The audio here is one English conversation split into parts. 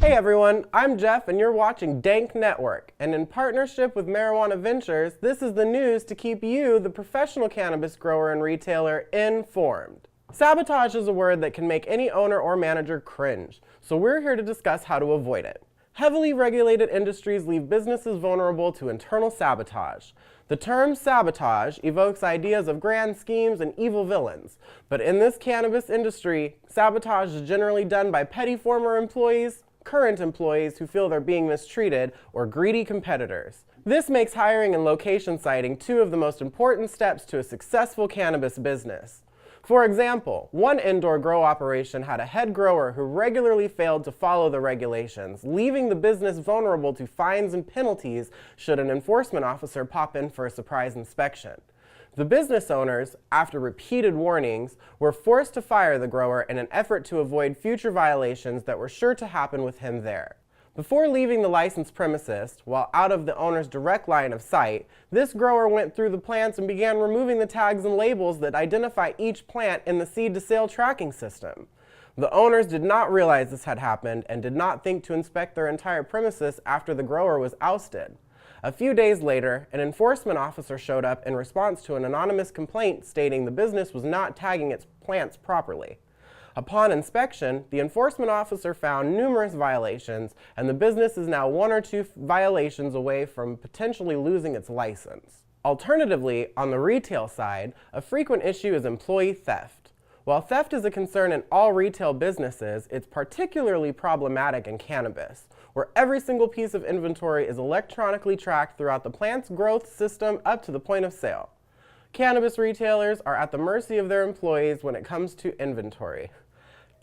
Hey everyone, I'm Jeff and you're watching Dank Network, and in partnership with Marijuana Ventures, this is the news to keep you, the professional cannabis grower and retailer, informed. Sabotage is a word that can make any owner or manager cringe, so we're here to discuss how to avoid it. Heavily regulated industries leave businesses vulnerable to internal sabotage. The term sabotage evokes ideas of grand schemes and evil villains, but in this cannabis industry, sabotage is generally done by petty former employees, current employees who feel they're being mistreated, or greedy competitors. This makes hiring and location siting two of the most important steps to a successful cannabis business. For example, one indoor grow operation had a head grower who regularly failed to follow the regulations, leaving the business vulnerable to fines and penalties should an enforcement officer pop in for a surprise inspection. The business owners, after repeated warnings, were forced to fire the grower in an effort to avoid future violations that were sure to happen with him there. Before leaving the licensed premises, while out of the owner's direct line of sight, this grower went through the plants and began removing the tags and labels that identify each plant in the seed-to-sale tracking system. The owners did not realize this had happened and did not think to inspect their entire premises after the grower was ousted. A few days later, an enforcement officer showed up in response to an anonymous complaint stating the business was not tagging its plants properly. Upon inspection, the enforcement officer found numerous violations, and the business is now one or two violations away from potentially losing its license. Alternatively, on the retail side, a frequent issue is employee theft. While theft is a concern in all retail businesses, it's particularly problematic in cannabis, where every single piece of inventory is electronically tracked throughout the plant's growth system up to the point of sale. Cannabis retailers are at the mercy of their employees when it comes to inventory.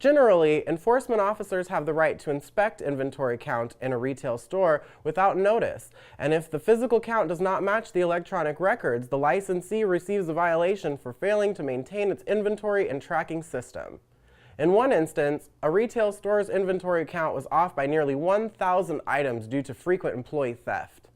Generally, enforcement officers have the right to inspect inventory count in a retail store without notice, and if the physical count does not match the electronic records, the licensee receives a violation for failing to maintain its inventory and tracking system. In one instance, a retail store's inventory count was off by nearly 1,000 items due to frequent employee theft.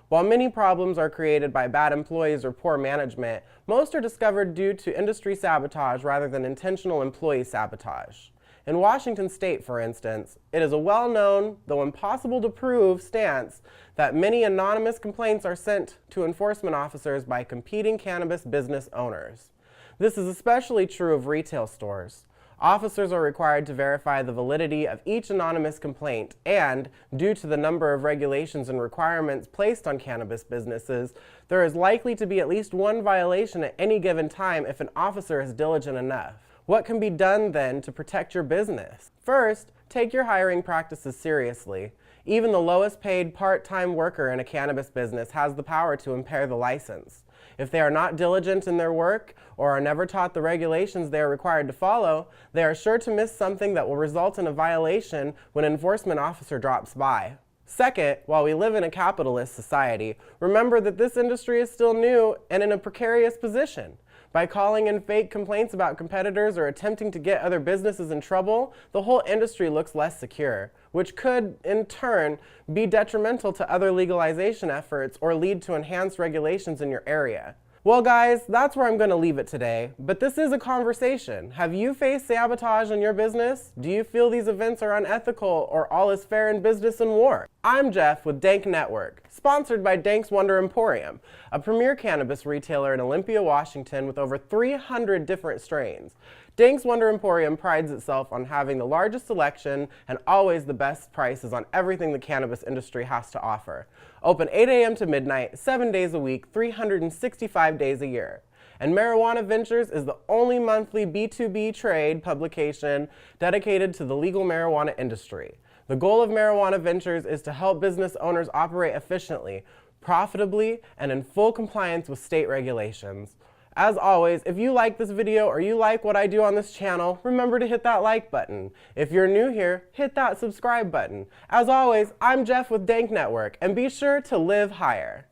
While many problems are created by bad employees or poor management, most are discovered due to industry sabotage rather than intentional employee sabotage. In Washington State, for instance, it is a well-known, though impossible to prove, stance that many anonymous complaints are sent to enforcement officers by competing cannabis business owners. This is especially true of retail stores. Officers are required to verify the validity of each anonymous complaint, and, due to the number of regulations and requirements placed on cannabis businesses, there is likely to be at least one violation at any given time if an officer is diligent enough. What can be done then to protect your business? First, take your hiring practices seriously. Even the lowest paid part-time worker in a cannabis business has the power to impair the license. If they are not diligent in their work or are never taught the regulations they are required to follow, they are sure to miss something that will result in a violation when an enforcement officer drops by. Second, while we live in a capitalist society, remember that this industry is still new and in a precarious position. By calling in fake complaints about competitors or attempting to get other businesses in trouble, the whole industry looks less secure, which could, in turn, be detrimental to other legalization efforts or lead to enhanced regulations in your area. Well guys, that's where I'm going to leave it today, but this is a conversation. Have you faced sabotage in your business? Do you feel these events are unethical or all is fair in business and war? I'm Jeff with Dank Network, sponsored by Dank's Wonder Emporium, a premier cannabis retailer in Olympia, Washington with over 300 different strains. Dank's Wonder Emporium prides itself on having the largest selection and always the best prices on everything the cannabis industry has to offer. Open 8 a.m. to midnight, 7 days a week, 365 days a year. And Marijuana Ventures is the only monthly B2B trade publication dedicated to the legal marijuana industry. The goal of Marijuana Ventures is to help business owners operate efficiently, profitably, and in full compliance with state regulations. As always, if you like this video or you like what I do on this channel, remember to hit that like button. If you're new here, hit that subscribe button. As always, I'm Jeff with Dank Network, and be sure to live higher.